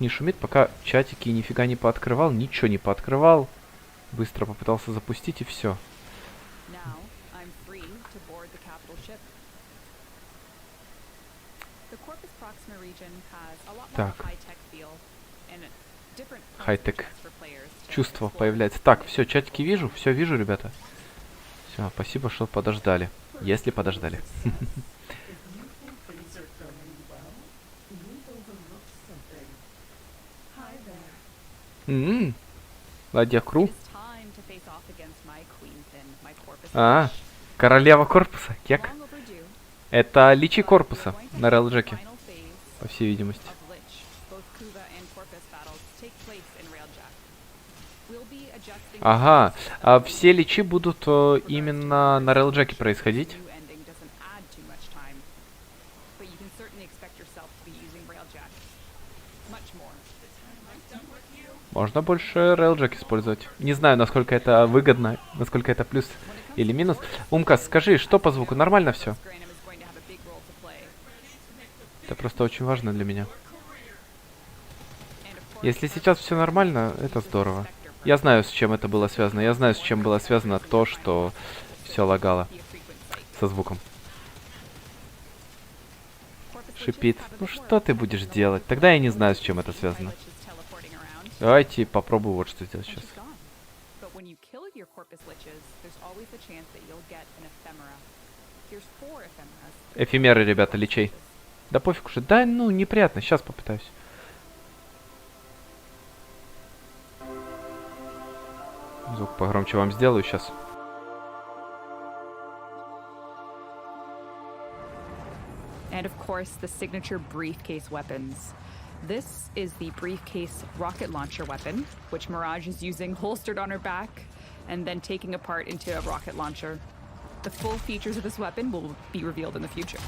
Не шумит, пока чатики нифига не пооткрывал, ничего не пооткрывал. Быстро попытался запустить и все. Так. Хай-тек. Чувство появляется. Так, все, чатики вижу, все вижу, ребята. Все, спасибо, что подождали. Если подождали. Ладья Кру. Королева корпуса. Кек. Это личи корпуса на рейлджеке, по всей видимости. Ага, а все личи будут именно на рейлджеке происходить. Можно больше рейлджек использовать. Не знаю, насколько это выгодно, насколько это плюс или минус. Умка, скажи, что по звуку? Нормально все? Это просто очень важно для меня. Если сейчас все нормально, это здорово. Я знаю, с чем это было связано. Я знаю, с чем было связано то, что все лагало со звуком. Шипит. Ну что ты будешь делать? Тогда я не знаю, с чем это связано. Давайте попробую вот что сделать сейчас. Эфемеры, ребята, личей. Да пофиг уже. Да, ну, неприятно. Сейчас попытаюсь. Звук погромче вам сделаю сейчас. And of course, the signature briefcase weapons. This is the briefcase rocket launcher weapon, which Mirage is using holstered on her back and then taking apart into a rocket launcher. The full features of this weapon will be revealed in the future.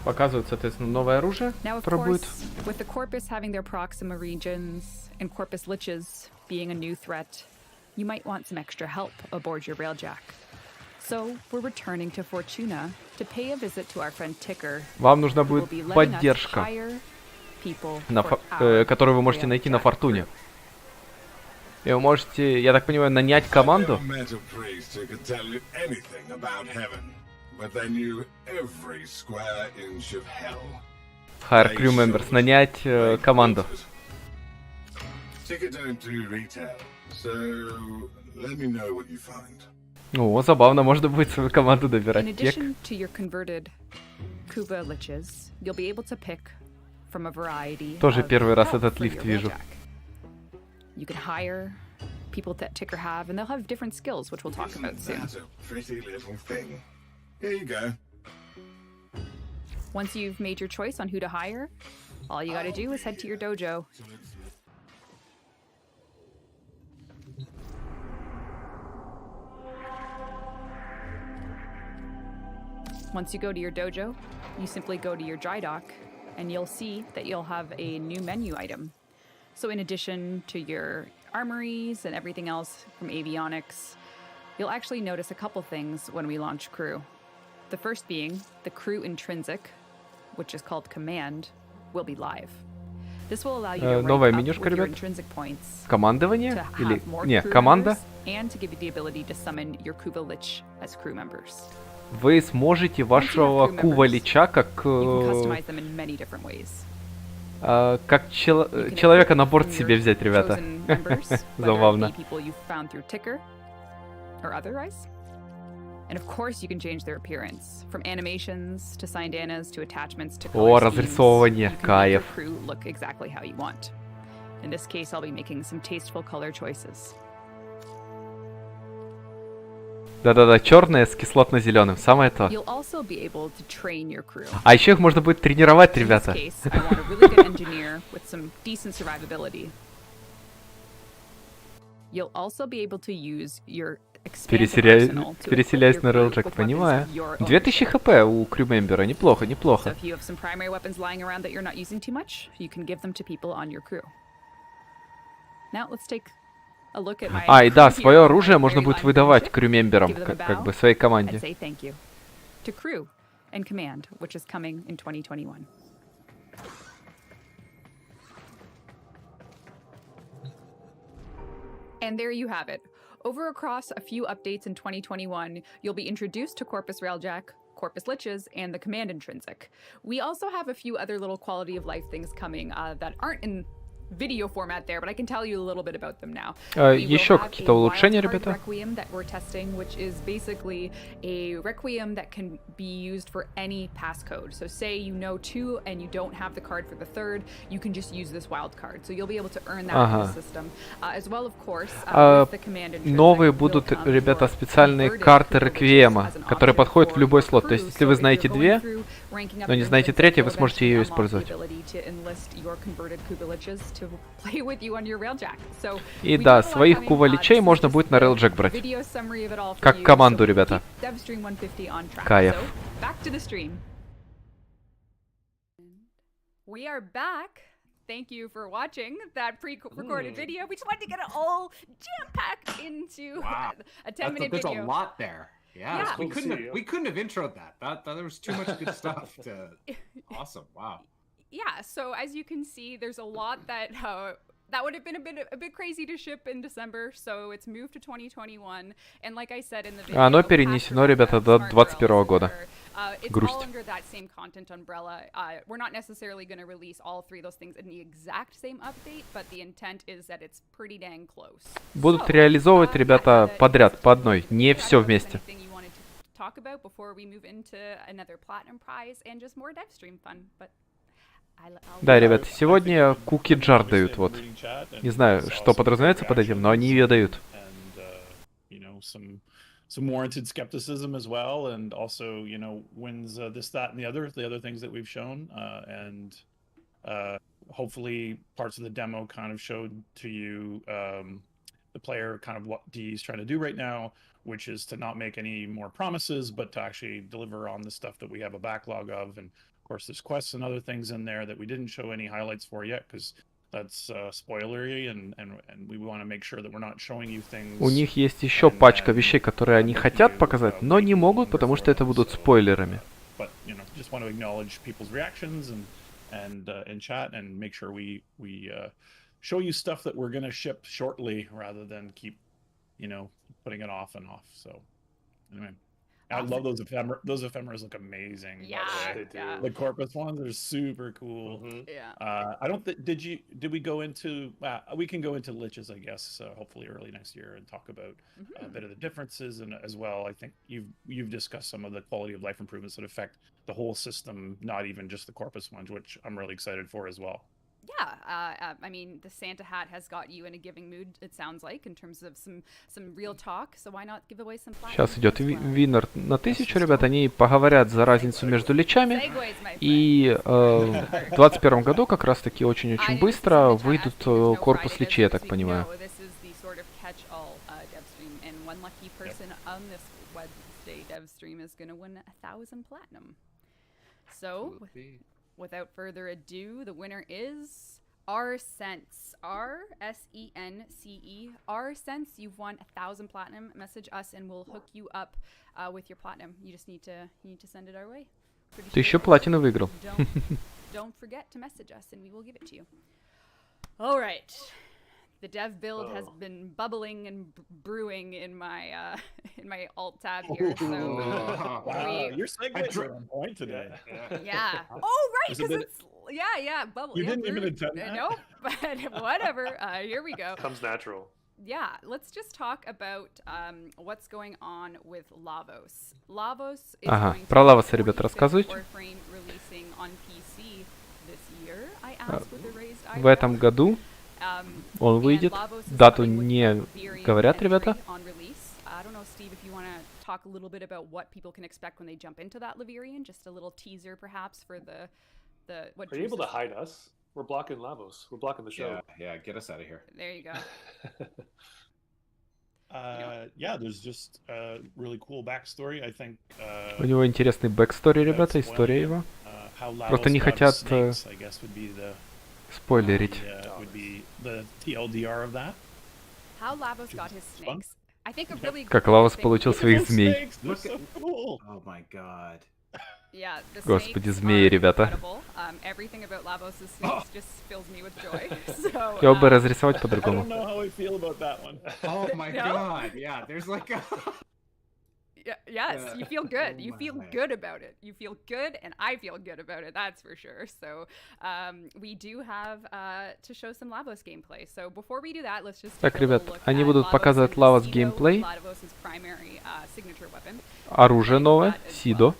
Показывают, соответственно, новое оружие, которое будет. With the Corpus having their Proxima regions and Corpus Liches being a new threat, you might want some extra help aboard your railjack. So we're returning to Fortuna to pay a visit to our friend Ticker. Вам нужна будет поддержка, которую вы можете найти на Фортуне. И вы можете, я так понимаю, нанять команду. Hire crew members, нанять команду. О, забавно, можно будет свою команду добирать. Тоже первый раз этот лифт вижу. You can hire people that Ticker have, and they'll have different skills, which we'll talk about soon. That's a pretty little thing. Here you go. Once you've made your choice on who to hire, all you gotta do is head to your dojo. Once you go to your dojo, you simply go to your dry dock, and you'll see that you'll have a new menu item. So in addition to your armories and everything else from avionics, you'll actually notice a couple things when we launch crew. The first being the crew intrinsic, which is called command, will be live. This will allow you to rank up with your intrinsic points, Командование? to Или... have more Не, crew команда. members, and to give you the ability to summon your Kuva Lich as crew members. Вы сможете вашего Кува Лича как... You can customize them in many different ways. как человека на борт себе взять, ребята. Забавно. And of course, you can change their appearance, from animations to Syndanas to attachments to О, разрисовывание, кайф. crew look exactly how you want. In this case, I'll be making some tasteful color choices. Да-да-да, черное с кислотно-зеленым, самое то. You'll also be able to train your crew. А еще их можно будет тренировать, ребята. In this case, I want a really good engineer with some decent survivability. You'll also be able to use your Переселяясь на рейлджек, понимаю. 2000 хп у крюмембера, неплохо, неплохо. So if you have some primary weapons lying around that you're not using too much, you can give them to people on your crew. Now let's take a look at my и да, свое оружие можно будет выдавать крюмемберам, как бы своей команде. To crew, and Command, which is coming in 2021. And there you have it. Over across a few updates in 2021, you'll be introduced to Corpus Railjack, Corpus Liches, and the Command Intrinsic. We also have a few other little quality of life things coming that aren't in video format there, but I can tell you a little bit about them now. Еще какие-то улучшения, ребята? Requiem that we're testing, which is basically a requiem that can be used for any passcode. So say you know 2 and you don't have the card for the 3rd, you can just use this wild card. So you'll be able to earn that in the system. As well, of course, with the Command Intrinsic, новые будут, ребята, специальные карты реквиема, которые подходят в любой слот. То есть, если вы знаете 2, но не знаете 3, вы сможете ее использовать. И да, своих куваличей можно будет на Railjack брать. Как команду, ребята. Кайф. We are back. Thank you for watching that pre-recorded video. We just wanted to get it all jam-packed into a 10-minute video. There's a lot there. Yeah. We couldn't have introed that. There was too much good stuff. Awesome. Wow. Yeah, so as you can see, there's a lot that would have been a bit crazy to ship in December, so it's moved to 2021. And like I said in the video, оно перенесено, ребята, до 2021 года. It's all under that same content umbrella. We're not necessarily going to release all 3 of those things in the exact same update, but the intent is that it's pretty dang close. Будут реализовывать, ребята, подряд, по одной, не все вместе. Talk about before we move into another platinum prize and just more Dev-стрим fun, but да, ребят, сегодня куки джар дают, вот. Не знаю, что подразумевается под этим, но они ее дают. Some warranted skepticism as well, and also, wins this, that, and the other things that we've shown, and hopefully parts of the demo kind of showed to you the player kind of what D's trying to do right now, which is to not make any more promises, but to actually deliver on the stuff that we have a backlog of. And of course, there's quests and other things in there that we didn't show any highlights for yet, because that's spoilery, and we want to make sure that we're not showing you things. У них есть еще пачка вещей, которые они хотят показать, но не могут, потому что это будут спойлерами. But just want to acknowledge people's reactions and in chat, and make sure we show you stuff that we're going to ship shortly rather than keep putting it off and off. So anyway, I love those those ephemeras look amazing. Yeah, by the way. The Corpus ones are super cool. Yeah. I don't did we go into we can go into Liches, I guess, hopefully early next year, and talk about a bit of the differences, and as well I think you've discussed some of the quality of life improvements that affect the whole system, not even just the Corpus ones, which I'm really excited for as well. Yeah, I mean, the Santa hat has got you in a giving mood, it sounds like, in terms of some real talk, so why not give away some platinum? Сейчас идет виннер на 1000, ребят, они поговорят за разницу между личами, и в 2021 году как раз-таки очень-очень быстро выйдут корпус личей, я так понимаю. Without further ado, the winner is R-Sense. R-S-E-N-C-E. R-Sense, you've won 1,000 platinum. Message us and we'll hook you up with your platinum. You just need to send it our way. Ты еще платину выиграл. Don't forget to message us and we will give it to you. All right. The dev build has been bubbling and brewing in my alt tab here. So your segues are on point today. Yeah. Oh, right, because it's bubble. You didn't even intend that. Nope, but whatever. Here we go. Comes natural. Yeah, let's just talk about what's going on with Lavos. Lavos is going про Lavos, to ребята, рассказывать. Warframe releasing on PC this year. I asked with a raised eyebrow. В этом году он выйдет. Дату не говорят, ребята. I don't know, Steve, if you want to talk a little bit about what people can expect when they jump into that Laverian, just a little teaser perhaps for the what. Are you able to hide us? We're blocking Lavos. We're blocking the show. Yeah, get us out of here. There you go. Yeah, there's just a really cool backstory, I think. У него интересный бэкстори, ребята, история его. Просто не хотят спойлерить. Как Lavos получил своих змей. Oh my god. Господи, змеи, ребята. Я бы разрисовать I по-другому. don't know how I feel about that one. Oh my god, yeah, there's like a... Yes, you feel good. Oh You feel my. good about it. You feel good, and I feel good about it. That's for sure. So, we do have to show some Lavos gameplay. So before we do that, let's just Так, take a little ребят, look они at будут Lavos показывать and Lavos Sido, геймплей. Lavos' primary signature weapon. Оружие новое, Сидо.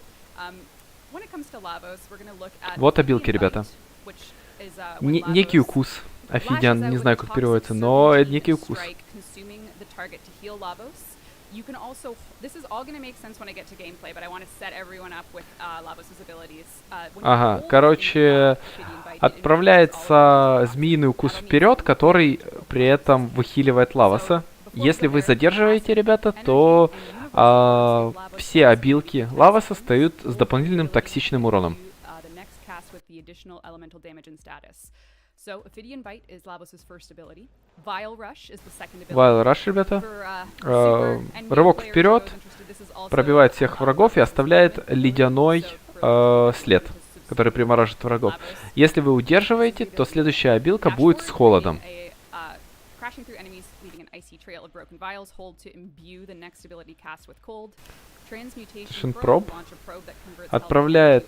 When it comes to Lavos, we're going to look at Вот обилки, ребята. which is when Некий Lavos укус. lashes Офигенно, не out знаю, with a как переводится, toxic но это serpentine некий укус. strike, consuming the target to heal Lavos. You can also, this is all going to make sense when I get to gameplay, but I want to set everyone up with Lavos' abilities. When you Ага, hold короче, Obsidian Bite, it отправляется змеиный укус вперед, который при этом выхиливает Лаваса. Если вы задерживаете, ребята, то все обилки Лаваса стают с дополнительным токсичным уроном. So, Obsidian Bite is Lavos' first ability. Vile Rush is the second ability. Вайл Раш, ребята. Рывок вперед, пробивает всех врагов и оставляет ледяной след, который примораживает врагов. Если вы удерживаете, то следующая обилка будет с холодом. Шинпроб отправляет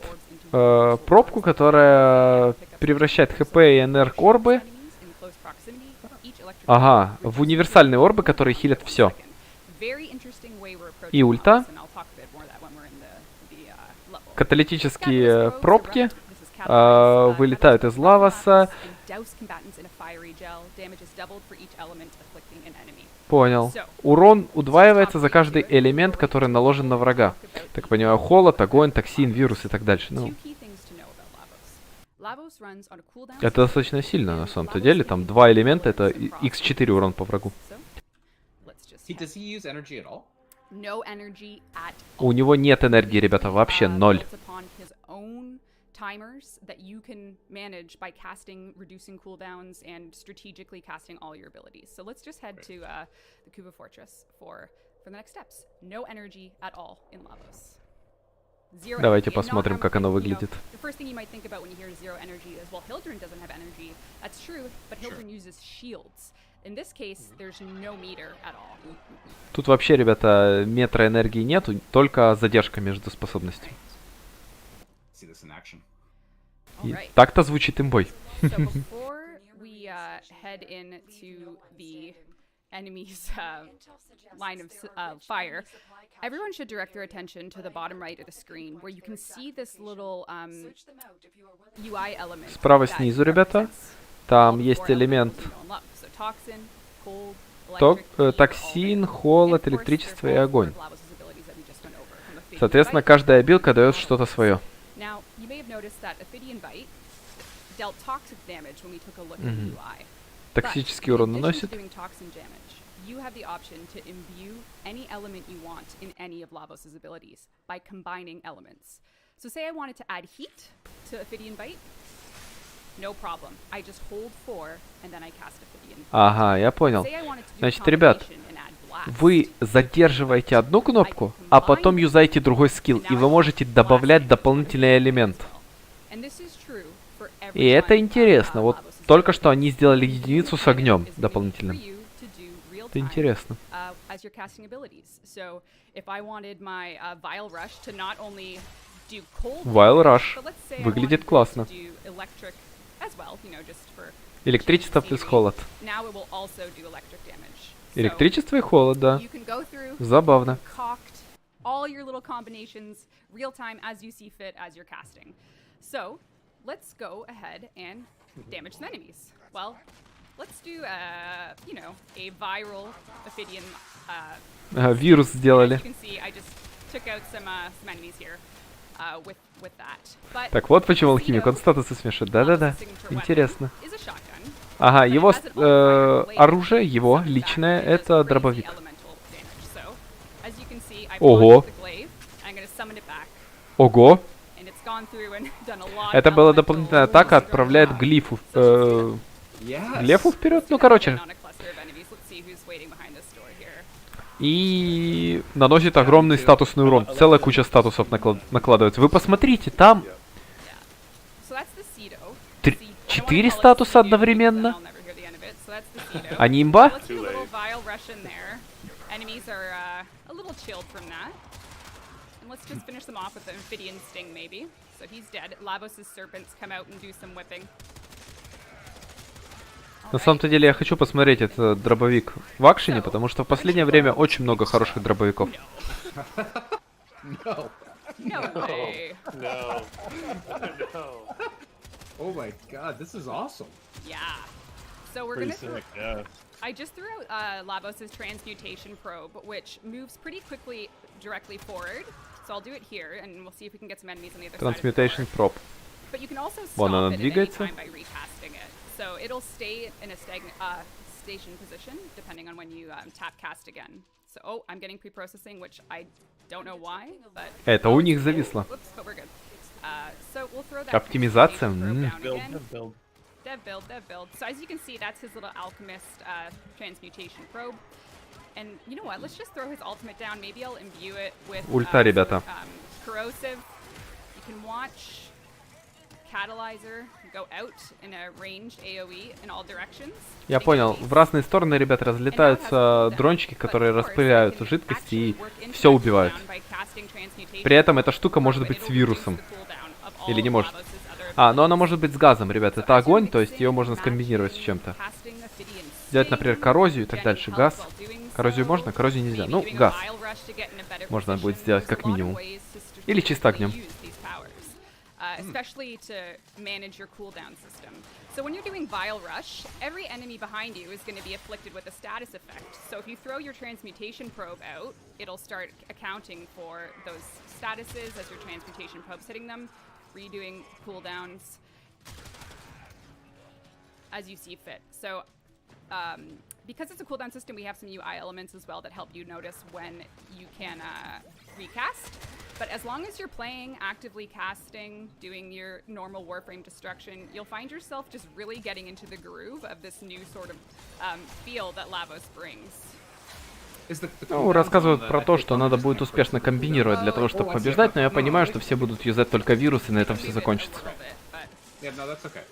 пробку, которая превращает ХП и НР орбы, ага, в универсальные орбы, которые хилят все. И ульта. Каталитические пробки вылетают из Лаваса. Понял. Урон удваивается за каждый элемент, который наложен на врага. Так понимаю, холод, огонь, токсин, вирус и так дальше. Ну, это достаточно сильно на самом-то деле. Там два элемента, это x4 урон по врагу. Does he use energy at all? У него нет энергии, ребята, вообще ноль. Timers that you can manage by casting, reducing cooldowns, and strategically casting all your abilities. So let's just head to the Kuba Fortress for the next steps. No energy at all in Lavos. Zero Давайте energy. посмотрим, как оно выглядит. The first thing you might think about when you hear zero energy is, well, Hildryn doesn't have energy. That's true, but Hildryn uses shields. In this case, there's no meter at all. Тут вообще, ребята, метра энергии нету, только задержка между способностями. See this in action. И так-то звучит имбой. So before we head into the enemy's line of fire, everyone should direct their attention to the bottom right of the screen, where you can see this little UI element. Справа снизу, ребята, там есть элемент токсин, холод, электричество и огонь. Соответственно, каждая обилка дает что-то свое. Токсический урон наносит. You have the option to imbue any element you want in any of Lavos' abilities by combining elements. So say I wanted to add heat to Ophidian Bite, no problem. I just hold 4 and then I cast Ophidian Bite. Ага, я понял. Значит, ребят, вы задерживаете одну кнопку, а потом юзаете другой скилл, и вы можете добавлять дополнительный элемент. И это интересно. Вот только что они сделали единицу с огнем дополнительным. Это интересно. Vile Rush выглядит классно. Электричество плюс холод. Электричество и холод, да. Забавно. All your little combinations real time as you see fit as you're casting. So, let's go ahead and damage some enemies. Well, let's do a viral Ophidian вирус сделали. As you can see, I just took out some enemies here with that. But так вот почему алхимик, он статусы смешивает. Да-да-да. Интересно. Ага, его оружие, его личное, это дробовик. Ого. Ого. Это была дополнительная атака, отправляет глифу. Глефу вперед? Ну, короче. И наносит огромный статусный урон. Целая куча статусов накладывается. Вы посмотрите, там So that's the Cedo. 4 статуса одновременно. Они имба? Let's do a little vile rush in there. Enemies are a little chilled from that. And let's just finish them off with the Amphibian Sting, maybe. So he's dead. Lavos' serpents come out and do some whipping. На самом-то деле я хочу посмотреть этот дробовик в акшене, потому что в последнее время очень много хороших дробовиков. No. No way. No. No. Oh my god, this is awesome. Yeah. So we're Pretty gonna. sick, yeah. I just threw out Lavos' transmutation probe, which moves pretty quickly directly forward. So I'll do it here, and we'll see if we can get some enemies on the other Transmutation side. Probe. But you can also Вон stop она it at any двигается. time by recasting it. So it'll stay in a station position depending on when you tap cast again. So oh, I'm getting pre-processing, which I don't know why, but Это у них зависло. whoops, but we're good. So we'll throw that Оптимизация, transmutation probe down Build, again. build. Dev build. So as you can see, that's his little alchemist transmutation probe. And you know what? Let's just throw his ultimate down. Maybe I'll imbue it with Ульта, ребята. corrosive. You can watch catalyzer go out in a ranged AoE in all directions. Я понял. В разные стороны, ребят, разлетаются дрончики, которые распыляют жидкости и все убивают. При этом эта штука может быть с вирусом. Или не может. Но она может быть с газом, ребят. Это огонь, то есть ее можно скомбинировать с чем-то. Сделать, например, коррозию и так дальше. Газ. Коррозию можно, коррозию нельзя. Ну, газ. Можно будет сделать как минимум. Или чисто огнем. Especially to manage your cooldown system. So when you're doing Vile Rush, every enemy behind you is going to be afflicted with a status effect. So if you throw your transmutation probe out, it'll start accounting for those statuses as your transmutation probe's hitting them, redoing cooldowns as you see fit. So because it's a cooldown system, we have some UI elements as well that help you notice when you can recast. But as long as you're playing, actively casting, doing your normal Warframe destruction, you'll find yourself just really getting into the groove of this new sort of feel that Lavos brings. Ну, рассказывают про то, что надо будет успешно комбинировать для того, чтобы побеждать, но я понимаю, что все будут юзать только вирусы, и на этом все закончится. Yeah, no, that's okay.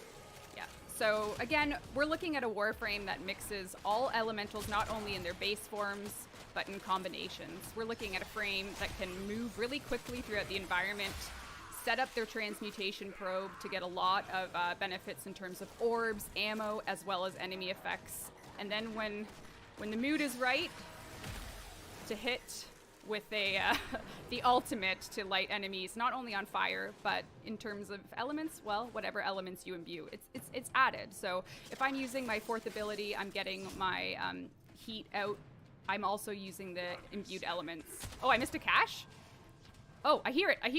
So again, we're looking at a Warframe that mixes all elementals not only in their base forms, but in combinations. We're looking at a frame that can move really quickly throughout the environment, set up their transmutation probe to get a lot of benefits in terms of orbs, ammo, as well as enemy effects. And then when the mood is right, to hit with the ultimate to light enemies not only on fire, but in terms of elements, well, whatever elements you imbue, it's added. So if I'm using my fourth ability, I'm getting my heat out. I'm also using the imbued elements. Oh, I missed a cache? Oh, I hear it. I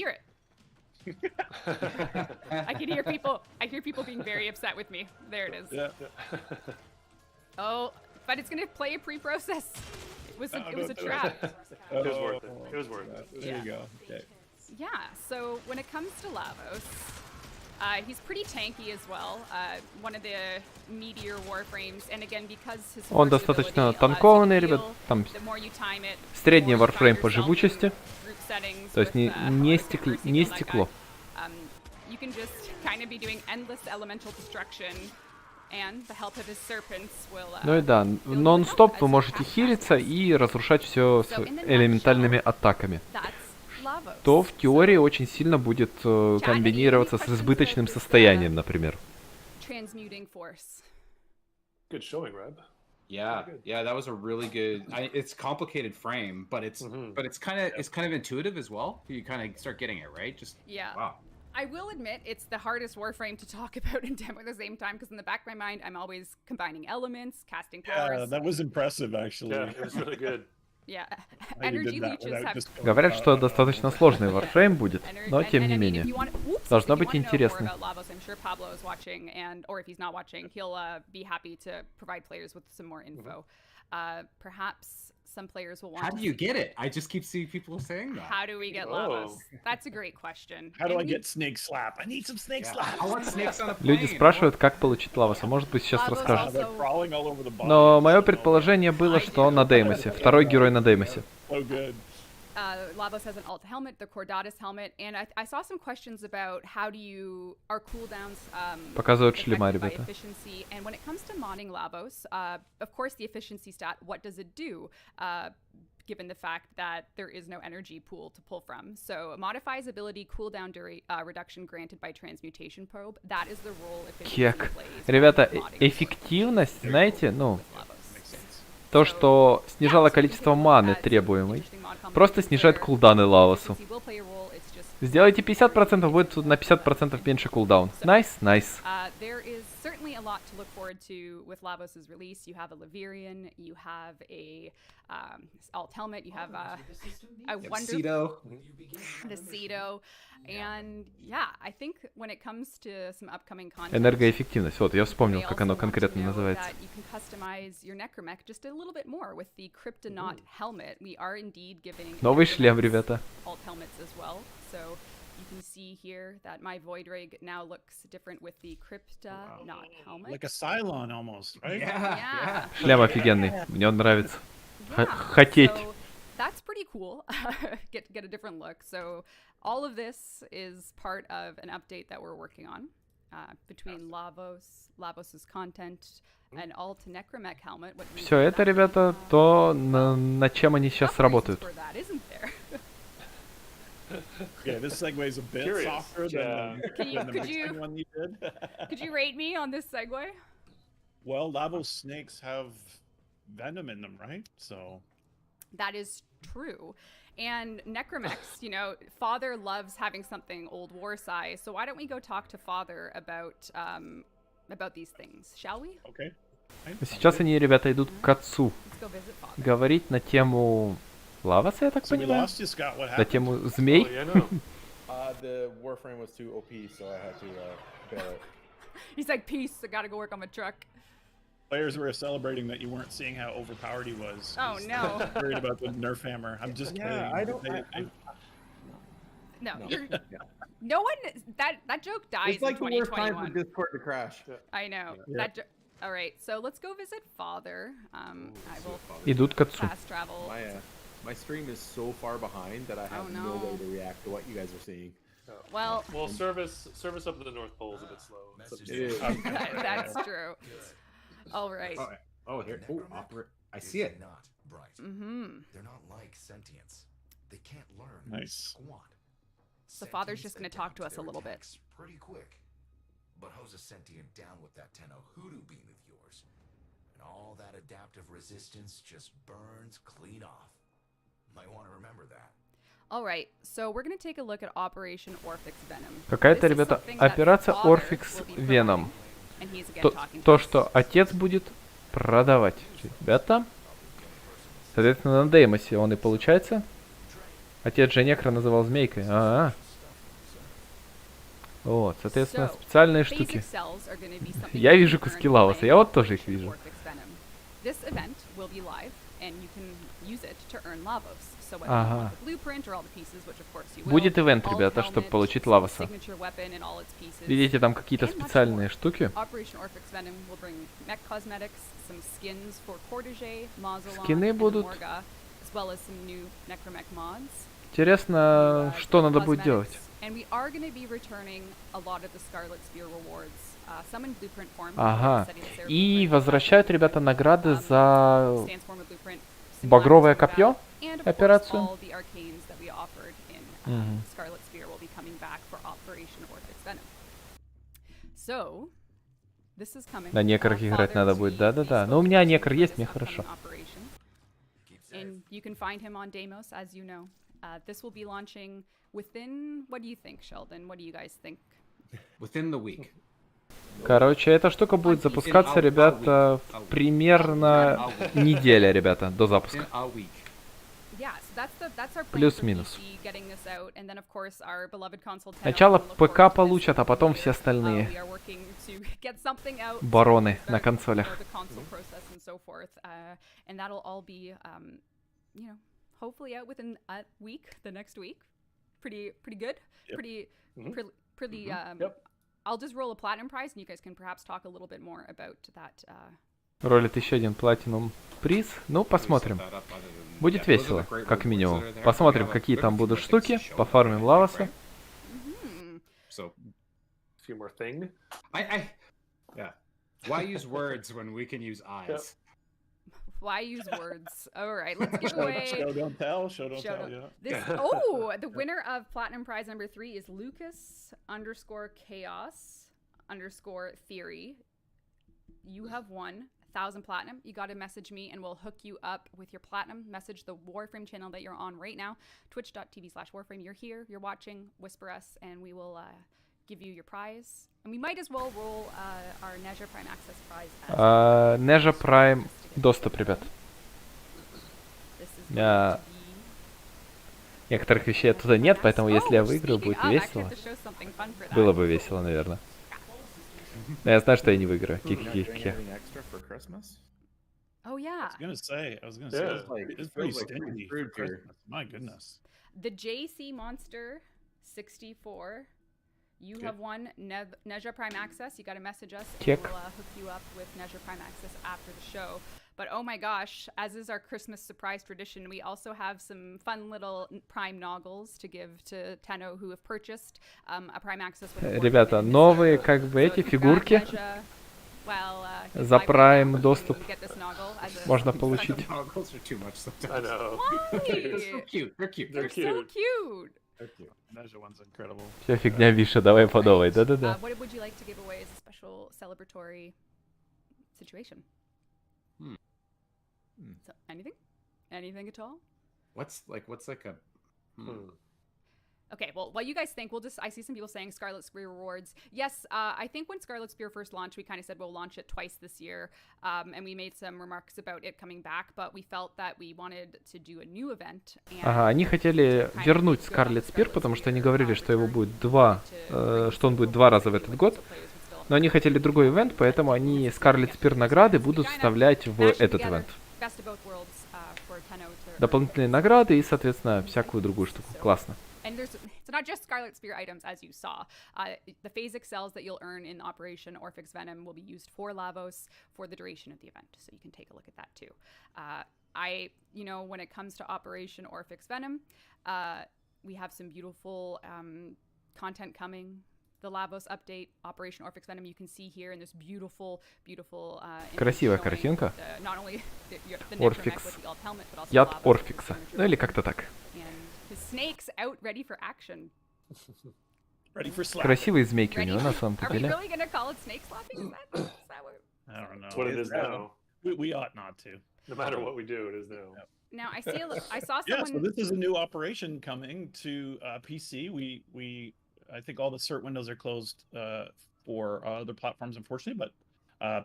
can hear people. I hear people being very upset with me. There it is. Yeah. Oh, but it's gonna play a pre-process. It was a trap. It was worth it. It was worth it. There you go. Okay. Yeah, so when it comes to Lavos, he's pretty tanky as well. One of the meteor warframes, and again, because his Он достаточно танкованный, ребят. Там средний Warframe по живучести. То есть не стекло. You can just kind of be doing endless elemental destruction. Ну и да, нон-стоп вы можете хилиться и разрушать все с элементальными атаками. То в теории очень сильно будет комбинироваться с избыточным состоянием, например. Good showing, Reb. Yeah, that was a really good. It's complicated frame, but it's kind of intuitive as well. You kind of start getting it right. Just wow. I will admit it's the hardest Warframe to talk about and demo at the same time because in the back of my mind I'm always combining elements, casting powers. Yeah, that was impressive actually. Yeah, it was really good. Yeah, energy leeches have... Говорят, что достаточно сложный Warframe будет, но тем не менее. Должно быть интересно. I'm sure Pablo is watching, or if he's not watching, he'll be happy to provide players with some more info. Perhaps some players will want How to do you see- get it? I just keep seeing people saying that. How do we get Oh. Lavos? That's a great question. How do And I we- get snake slap? I need some snake Yeah, slap. I want snakes on a plane. Люди спрашивают, как получить лаваса. Может быть, сейчас Lavos расскажет. They're also- crawling all over the body. Но мое I don't know. предположение было, что на Деймосе. Второй герой на Деймосе. So good. Lavos has an alt helmet, the Cordatus helmet, and I saw some questions about how do you are cooldowns Показывают шлема, affected by ребята. efficiency. And when it comes to modding Lavos, of course the efficiency stat, what does it do? Given the fact that there is no energy pool to pull from. So modifies ability cooldown reduction granted by transmutation probe. That is the role efficiency Кек. plays. Ребята, when modding эффективность, знаете, ну, with Lavos. то, что снижало количество маны требуемой, просто снижает кулданы Лавасу. Сделайте 50%, будет на 50% меньше кулдаун. Найс, найс. There is certainly a lot to look forward to with Lavos' release. You have a Laverian, you have a alt helmet, you have a wonderful the Cedo, and yeah, I think when it comes to some upcoming content, Энергоэффективность. Вот, я вспомнил, they как also оно want to конкретно know называется. that you can customize your necromech just a little bit more with the Cryptonaut helmet. We are indeed giving Новый шлем, necromechs ребята. alt helmets as well. So you can see here that my Void Rig now looks different with the Cryptonaut helmet. Like a Cylon almost, right? Yeah. Шлем офигенный. Мне он нравится. Yeah, Хотеть. so that's pretty cool. get a different look. So all of this is part of an update that we're working on between Lavos's content, an alt necromech helmet. What we Все call это, that. ребята, то, над чем они сейчас Upgrades работают. for that, isn't there? Yeah, this segue is a bit Curious, softer yeah. than the Could Mexican you- one you did. Could you rate me on this segue? Well, Lavos snakes have venom in them, right? So That is true. And necromechs, you know, Father loves having something old war size. So why don't we go talk to Father about these things, shall we? okay. Right, Сейчас они, ребята, идут к отцу Let's go visit Father. говорить на тему Лаваса, я так So we понимаю? lost you, Scott. What На happened? тему Oh, змей? yeah, no. The Warframe was too OP, so I had to bail it. He's like, peace, I gotta go work on my truck. Players were celebrating that you weren't seeing how overpowered he was. Oh, 'cause no. they're worried about the nerf hammer. I'm just kidding. Yeah, I don't. They- No, No. you're, no one, that joke dies It's like in the worst time for 2021. Discord to crash. I know. Yeah. That all right, so let's go visit Father. I will Идут к отцу. fast travel. My stream is so far behind that I have Oh, no way no. to react to what you guys are seeing. Well, Well, service up to the North Pole is a bit slow. It is. that's true. All right. Oh, here. Oh, I see it. Not bright. Mm-hmm. They're not like sentients. They can't learn. Nice. Squat. So Father's just Sentients gonna talk to adapt us a their little bit. attacks pretty quick. But hose a sentient down with that 10 hoodoo beam of yours, and all that adaptive resistance just burns clean off. Might want to remember that. All right, so we're gonna take a look at Operation Orphix Venom. Какая-то, This is ребята, something that операция Father Orphix will be Venom. providing, and he's again То, talking to то, us. что отец будет продавать. Ребята, соответственно, на Деймосе он и получается. Отец же некро называл змейкой. Вот, соответственно, So, специальные basic штуки. cells are gonna be something Я you вижу can куски earn лаваса, playing я вот тоже их Operation вижу. Orphix Venom. This event will be live, and you can use it to earn Lavos. So whether you Ага. want the blueprint or all the pieces, which of course you will, Будет ивент, alt ребята, чтобы helmet, получить лаваса. signature weapon and all its pieces. Видите, там какие-то and much специальные more. штуки. Operation Orphix Venom will bring mech cosmetics, some skins for Cortege, Mausolon, Скины and будут. Morga, as well as some new necromech mods. Интересно, что надо будет Cosmetics. делать. And we are going to be returning a lot of the Scarlet Spear rewards. Some in blueprint form. Ага. setting the И blueprint, возвращают, ребята, награды за stands form of blueprint, багровое similarities to копье, that. And of операцию. course, all the arcanes that we offered in Мгм. Scarlet Spear will be coming back for Operation Orphix Venom. So, this is coming. На некрах играть Father надо is будет, the да-да-да. spokesperson Но у меня for некр this есть, мне upcoming хорошо. operation. And you can find him on Deimos, as you know. This will be launching within, what do you think, Sheldon? What do you guys think? Within the week. Короче, эта штука будет запускаться, ребята, примерно неделя, ребята, до Within запуска. a week. Yeah, so that's our plan Плюс-минус. for PC, getting this out, and then of course our beloved console 10 Сначала will look forward ПК to this получат, а потом year. все остальные We are working to get something out бароны so на start, консолях. you know, the console process and so forth. And that'll all be, hopefully out within a week, the next week. Pretty good. Yep. Pretty. Yep. I'll just roll a platinum prize, and you guys can perhaps talk a little bit more about that. Ролит еще один платинум приз. Ну, посмотрим. Будет весело, как минимум. Посмотрим, какие там будут штуки. Пофармим лаваса. So, A few more thing. yeah. Why use words when we can use eyes? Why use words? All right, let's give away. Show don't tell. Show don't Show tell. don't- Yeah. This the winner of platinum prize number 3 is Lucas_chaos_theory. You have won 1,000 platinum. You got to message me and we'll hook you up with your platinum. Message the Warframe channel that you're on right now, twitch.tv/Warframe. You're here, you're watching, whisper us, and we will give you your prize. And we might as well roll our Nezha Prime Access prize. Nezha Prime доступ, ребят. This is going to be... Некоторых вещей оттуда нет, поэтому если я выиграю, будет весело. Было бы весело, наверное. Но я знаю, что я не выиграю. Ки-ки-ки. Oh yeah. I was gonna say, Yeah. it's pretty Feels like stingy. fruit for here. Christmas. My goodness. The JC Monster 64. You have won Nezha Prime Access. You got to message us, and Kick. we'll hook you up with Nezha Prime Access after the show. But oh my gosh, as is our Christmas surprise tradition, we also have some fun little Prime Noggles to give to Tenno who have purchased a Prime Access. With a Ребята, Warframe. новые, So как бы, if эти you grab фигурки Nezha, well, за buy Prime one now, доступ you get this noggle as a- можно получить. Goggles are too much I sometimes. know. Why? They're so cute. They're cute. They're They're so cute. cute. Nezha one's incredible. Вся фигня, Виша, давай подавай. Да-да-да. What would you like to give away as a special celebratory situation? So, anything? Anything at all? What's like a Okay, well, what you guys think, I see some people saying Scarlet Spear rewards. Yes, I think when Scarlet Spear first launched, we kind of said we'll launch it twice this year. And we made some remarks about it coming back, but we felt that we wanted to do a new event. Ага, они хотели вернуть Скарлет Спир, потому что они говорили, что его будет что он будет 2 раза в этот год. Но они хотели другой ивент, поэтому они Скарлет Спир награды будут вставлять в этот ивент. Дополнительные награды и, соответственно, всякую другую штуку. Классно. And it's not just Scarlet Spear items, as you saw. The Phasic cells that you'll earn in Operation Orphix Venom will be used for Lavos for the duration of the event, so you can take a look at that too. When it comes to Operation Orphix Venom, we have some beautiful content coming. The Lavos update, Operation Orphix Venom, you can see here in this beautiful Красивая картинка. Орфикс. Яд Орфикса. Ну или как-то так. Snakes out ready for action. Ready for slap. Красивые змейки у него на самом Are we деле. really gonna call it snake slapping? Is that what? I don't know. That's what it is now. We ought not to. No matter what we do, it is now. Now I saw Yeah, someone. so this is a new operation coming to PC. I think all the cert windows are closed for other platforms, unfortunately, but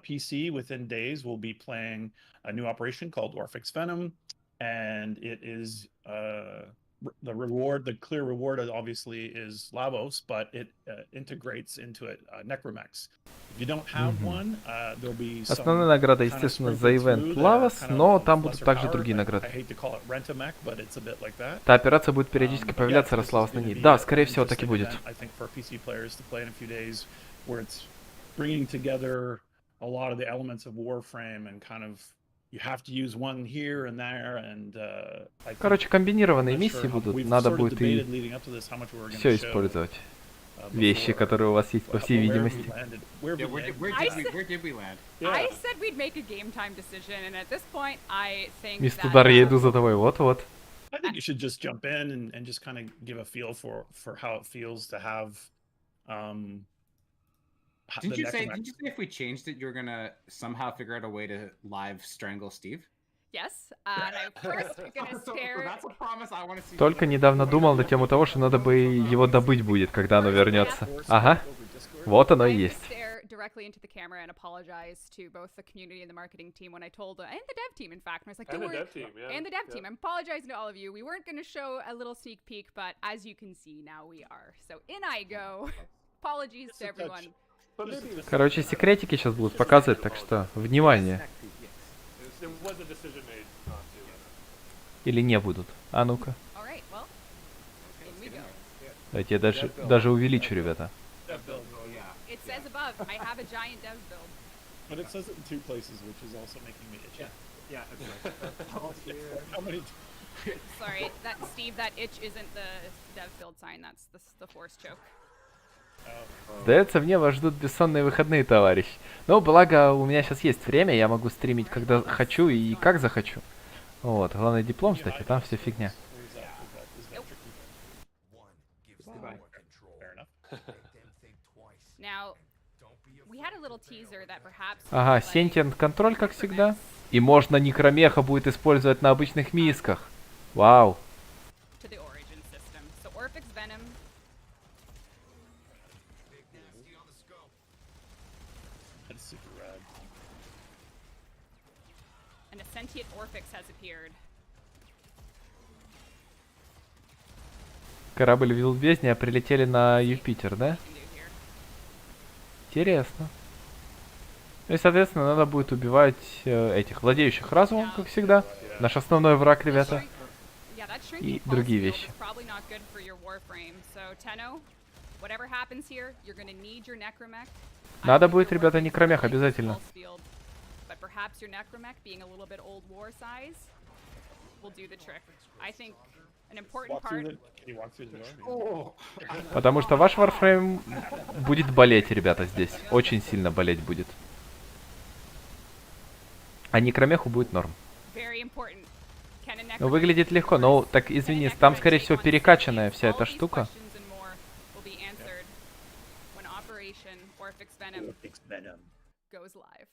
PC within days will be playing a new operation called Orphix Venom, and it is the clear reward obviously is Lavos, but it integrates into it Necromex. If you don't have one, there'll be some Основная награда, естественно, за ивент Lavos, но там будут также другие I награды. hate to call it Rentamech, but it's a bit like that. Та операция будет периодически появляться, раз Lavos на ней. Да, скорее всего, так и будет. I think for PC players to play in a few days, where it's bringing together a lot of the elements of Warframe and kind of you have to use one here and there, and I think, Короче, комбинированные I'm not миссии sure how- будут. we've Надо sort of будет и debated leading up to this how much we were gonna все show, использовать. before. Вещи, которые у вас есть, по всей Where have we видимости. landed? Where have Yeah, we where landed? did we land? Yeah. I said we'd make a game time decision, and at this point, I think Мисс that, Тудар, я иду за тобой. Вот-вот. I think you should just jump in and just kind of give a feel for how it feels to have Didn't the you say Necromex. if we changed it, you're gonna somehow figure out a way to live strangle Steve? yes, and I'm first gonna So stare. that's a promise I want to see. Только недавно думал на тему того, что надо бы его добыть будет, когда оно вернется. Ага. Вот оно и I'm gonna есть. stare directly into the camera and apologize to both the community and the marketing team when I told, and the dev team, in fact, and I was like, And don't the worry, dev team, yeah. and the dev yeah. team. I'm apologizing to all of you. We weren't going to show a little sneak peek, but as you can see, now we are. So in I go. Apologies to everyone. But maybe Короче, секретики сейчас будут показывать, так что внимание. there was a decision made not to. Или не будут? А ну-ка. All right, well, in we go. Давайте я даже увеличу, ребята. Dev build. Oh yeah. It says above, I have a giant dev build. But it says it in 2 places, which is also making me itchy. Yeah. How many? Sorry, Steve, that itch isn't the dev build sign, that's the force choke. Сдается мне, вас ждут бессонные выходные, товарищ. Но благо у меня сейчас есть время, я могу стримить когда хочу и как захочу. Вот, главное диплом сдать, а там все фигня. Or is that tricky? One gives them more control. Fair enough. Make them think twice. Now, Don't be we had a little teaser that perhaps... Ага, сентient контроль, как всегда. И можно некромеха будет использовать на обычных мисках. Вау. To the origin system. So Orphix Venom, big nasty on the scope. That's super rad. and a sentient Orphix has appeared. Корабль в бездне, а прилетели на Юпитер, да? Can do here. Интересно. Ну и, соответственно, надо будет убивать этих владеющих разумом, как всегда. Наш основной враг, ребята. Yeah, that И shrinking pulse другие field вещи. is probably not good for your Warframe. So Tenno, whatever happens here, you're gonna need your Necromech. I Надо think будет, your ребята, Warframe некромех is like this обязательно. pulse field, but perhaps your Necromech, being a little bit old war size, will do the trick. I think an important Walk through part. the. Can you walk through the door? Потому что ваш Warframe будет болеть, ребята, здесь. Очень сильно болеть будет. А некромеху будет норм. Very important. Can a Ну, Necromech выглядит легко, но, так, извини, там, скорее всего, перекачанная вся эта штука. Orphix Venom. Goes live.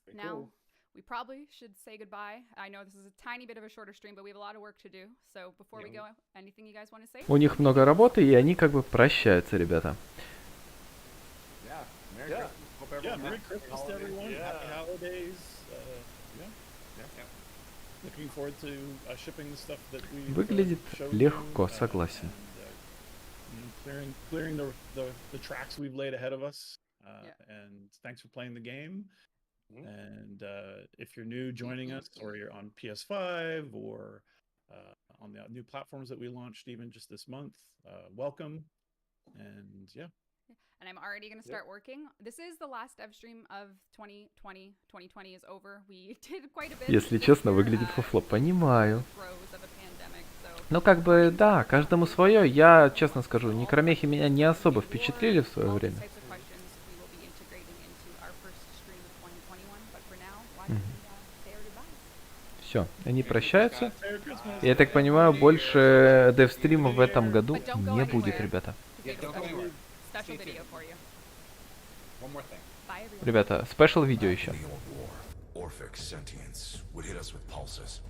Very Now, cool. we probably should say goodbye. I know this is a tiny bit of a shorter stream, but we have a lot of work to do. So before we go, anything you guys want to say? У них много работы, и они как бы прощаются, ребята. Yeah. Merry Yeah. Christmas. Hope Yeah, everyone Merry has Christmas to holidays. everyone. Yeah. Happy holidays. Yeah. Yep. Looking forward to shipping the stuff that we. Выглядит легко, согласен. Clearing the tracks we've laid ahead of us. Yeah. And thanks for playing the game. Mhm. And if you're new joining us, or you're on PS5 or on the new platforms that we launched even just this month, welcome. And yeah. And I'm already going to start working. This is the last dev stream of 2020. 2020 is over. We did quite a bit. Если this честно, year, выглядит фуфло. Понимаю. throes of a pandemic, so Ну, как бы, да, каждому свое. Я, честно скажу, некромехи меня не особо впечатлили в свое all these время. types of questions we will be integrating into our first stream of 2021. But for now, why don't we say our goodbyes? Все, они прощаются. Merry Christmas. Я так понимаю, больше дев-стрима в этом году But don't go не будет, anywhere. ребята. We have a don't go anywhere. special Stay video tuned. for you. One more thing. Bye, everyone. Ребята, спешл видео еще. In the old war, Orphix sentients would hit us with pulses,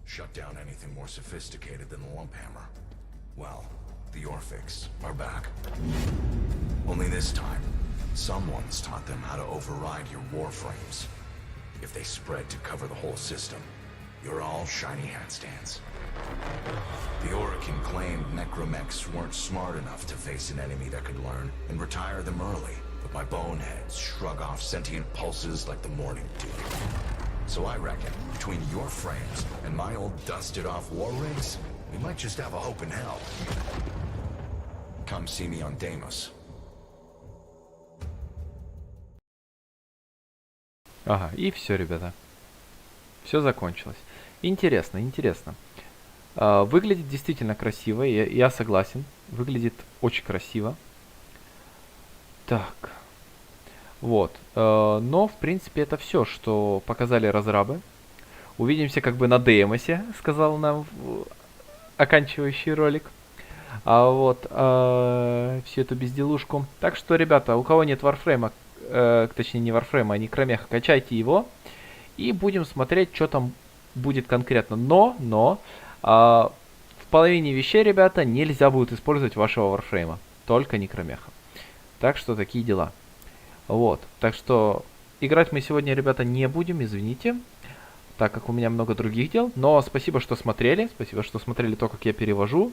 shut down anything more sophisticated than the lump hammer. Well, the Orphix are back. Only this time, someone's taught them how to override your warframes. If they spread to cover the whole system, you're all shiny hat stands. The Orokin claimed necromechs weren't smart enough to face an enemy that could learn and retire them early, but my boneheads shrug off sentient pulses like the morning dew. So I reckon, between your frames and my old dusted-off war rigs, we might just have a hope in hell. Come see me on Deimos. Ага, и все, ребята. Все закончилось. Интересно, интересно. Выглядит действительно красиво, я согласен. Выглядит очень красиво. Так. Вот. Но, в принципе, это все, что показали разрабы. Увидимся как бы на демосе, сказал нам оканчивающий ролик. Вот. Всю эту безделушку. Так что, ребята, у кого нет Warframe, точнее не Warframe, а некромеха, качайте его. И будем смотреть, что там будет конкретно. Но в половине вещей, ребята, нельзя будет использовать вашего Warframe. Только некромеха. Так что такие дела. Вот. Так что играть мы сегодня, ребята, не будем, извините. Так как у меня много других дел. Но спасибо, что смотрели. Спасибо, что смотрели то, как я перевожу.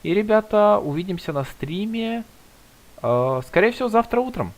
И, ребята, увидимся на стриме. Скорее всего, завтра утром.